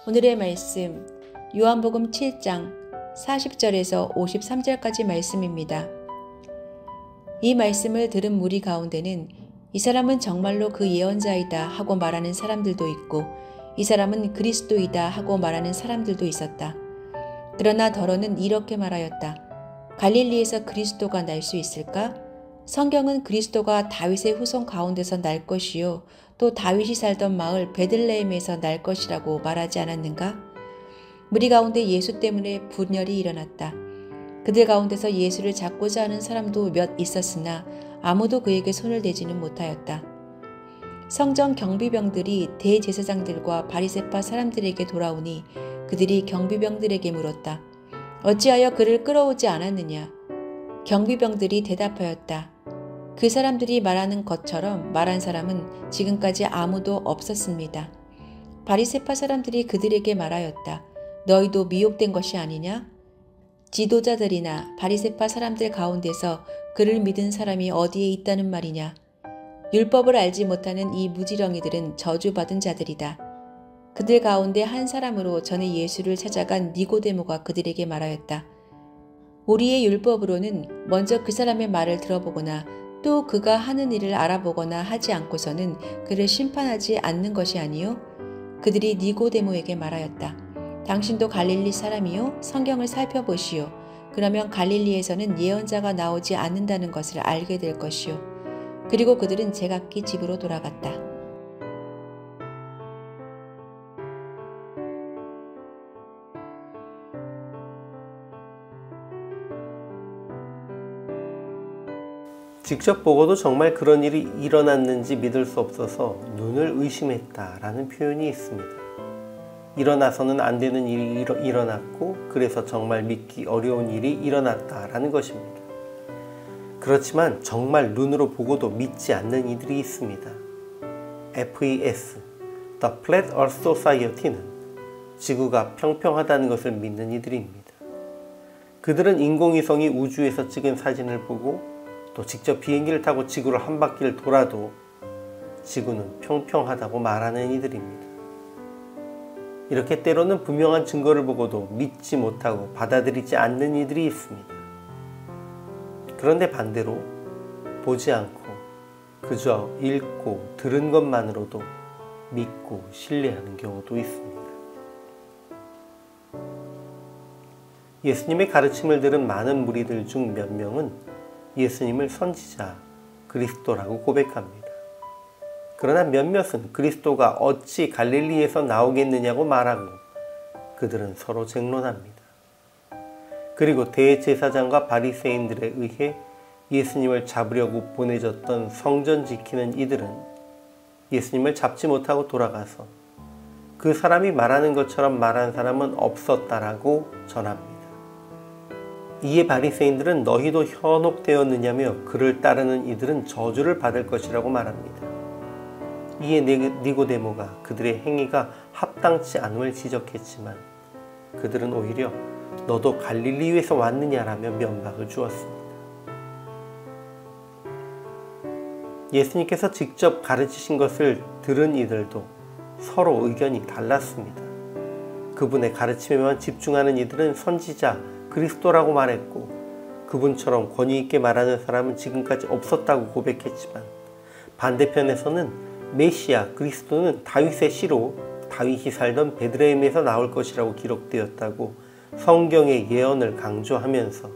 오늘의 말씀 요한복음 7장 40절에서 53절까지 말씀입니다. 이 말씀을 들은 무리 가운데는 이 사람은 정말로 그 예언자이다 하고 말하는 사람들도 있고 이 사람은 그리스도이다 하고 말하는 사람들도 있었다. 그러나 더러는 이렇게 말하였다. 갈릴리에서 그리스도가 날 수 있을까? 성경은 그리스도가 다윗의 후손 가운데서 날 것이요 또 다윗이 살던 마을 베들레헴에서 날 것이라고 말하지 않았는가? 무리 가운데 예수 때문에 분열이 일어났다. 그들 가운데서 예수를 잡고자 하는 사람도 몇 있었으나 아무도 그에게 손을 대지는 못하였다. 성전 경비병들이 대제사장들과 바리새파 사람들에게 돌아오니 그들이 경비병들에게 물었다. 어찌하여 그를 끌어오지 않았느냐? 경비병들이 대답하였다. 그 사람들이 말하는 것처럼 말한 사람은 지금까지 아무도 없었습니다. 바리새파 사람들이 그들에게 말하였다. 너희도 미혹된 것이 아니냐? 지도자들이나 바리새파 사람들 가운데서 그를 믿은 사람이 어디에 있다는 말이냐? 율법을 알지 못하는 이 무지렁이들은 저주받은 자들이다. 그들 가운데 한 사람으로 전에 예수를 찾아간 니고데모가 그들에게 말하였다. 우리의 율법으로는 먼저 그 사람의 말을 들어보거나 또 그가 하는 일을 알아보거나 하지 않고서는 그를 심판하지 않는 것이 아니요? 그들이 니고데모에게 말하였다. 당신도 갈릴리 사람이요? 성경을 살펴보시오. 그러면 갈릴리에서는 예언자가 나오지 않는다는 것을 알게 될 것이요. 그리고 그들은 제각기 집으로 돌아갔다. 직접 보고도 정말 그런 일이 일어났는지 믿을 수 없어서 눈을 의심했다라는 표현이 있습니다. 일어나서는 안 되는 일이 일어났고 그래서 정말 믿기 어려운 일이 일어났다라는 것입니다. 그렇지만 정말 눈으로 보고도 믿지 않는 이들이 있습니다. FES, The Flat Earth Society는 지구가 평평하다는 것을 믿는 이들입니다. 그들은 인공위성이 우주에서 찍은 사진을 보고 또 직접 비행기를 타고 지구를 한 바퀴를 돌아도 지구는 평평하다고 말하는 이들입니다. 이렇게 때로는 분명한 증거를 보고도 믿지 못하고 받아들이지 않는 이들이 있습니다. 그런데 반대로 보지 않고 그저 읽고 들은 것만으로도 믿고 신뢰하는 경우도 있습니다. 예수님의 가르침을 들은 많은 무리들 중 몇 명은 예수님을 선지자, 그리스도라고 고백합니다. 그러나 몇몇은 그리스도가 어찌 갈릴리에서 나오겠느냐고 말하고 그들은 서로 쟁론합니다. 그리고 대제사장과 바리새인들에 의해 예수님을 잡으려고 보내졌던 성전 지키는 이들은 예수님을 잡지 못하고 돌아가서 그 사람이 말하는 것처럼 말한 사람은 없었다라고 전합니다. 이에 바리새인들은 너희도 현혹되었느냐며 그를 따르는 이들은 저주를 받을 것이라고 말합니다. 이에 니고데모가 그들의 행위가 합당치 않음을 지적했지만 그들은 오히려 너도 갈릴리에서 왔느냐라며 면박을 주었습니다. 예수님께서 직접 가르치신 것을 들은 이들도 서로 의견이 달랐습니다. 그분의 가르침에만 집중하는 이들은 선지자, 그리스도라고 말했고 그분처럼 권위 있게 말하는 사람은 지금까지 없었다고 고백했지만 반대편에서는 메시아, 그리스도는 다윗의 씨로 다윗이 살던 베들레헴에서 나올 것이라고 기록되었다고 성경의 예언을 강조하면서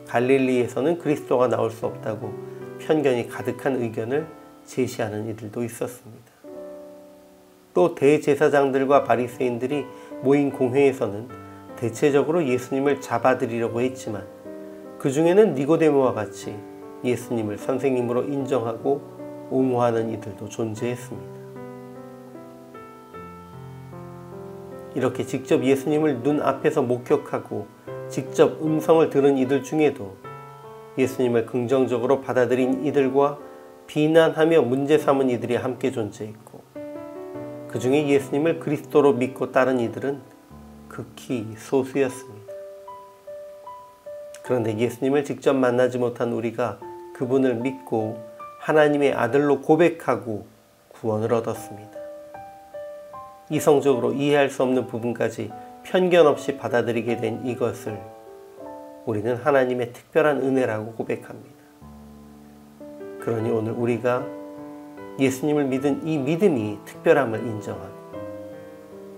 갈릴리에서는 그리스도가 나올 수 없다고 편견이 가득한 의견을 제시하는 이들도 있었습니다. 또 대제사장들과 바리새인들이 모인 공회에서는 대체적으로 예수님을 잡아들이려고 했지만 그 중에는 니고데모와 같이 예수님을 선생님으로 인정하고 옹호하는 이들도 존재했습니다. 이렇게 직접 예수님을 눈앞에서 목격하고 직접 음성을 들은 이들 중에도 예수님을 긍정적으로 받아들인 이들과 비난하며 문제 삼은 이들이 함께 존재했고 그 중에 예수님을 그리스도로 믿고 따른 이들은 극히 소수였습니다. 그런데 예수님을 직접 만나지 못한 우리가 그분을 믿고 하나님의 아들로 고백하고 구원을 얻었습니다. 이성적으로 이해할 수 없는 부분까지 편견 없이 받아들이게 된 이것을 우리는 하나님의 특별한 은혜라고 고백합니다. 그러니 오늘 우리가 예수님을 믿은 이 믿음이 특별함을 인정하고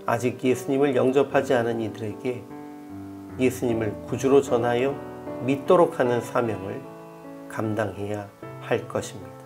아직 예수님을 영접하지 않은 이들에게 예수님을 구주로 전하여 믿도록 하는 사명을 감당해야 할 것입니다.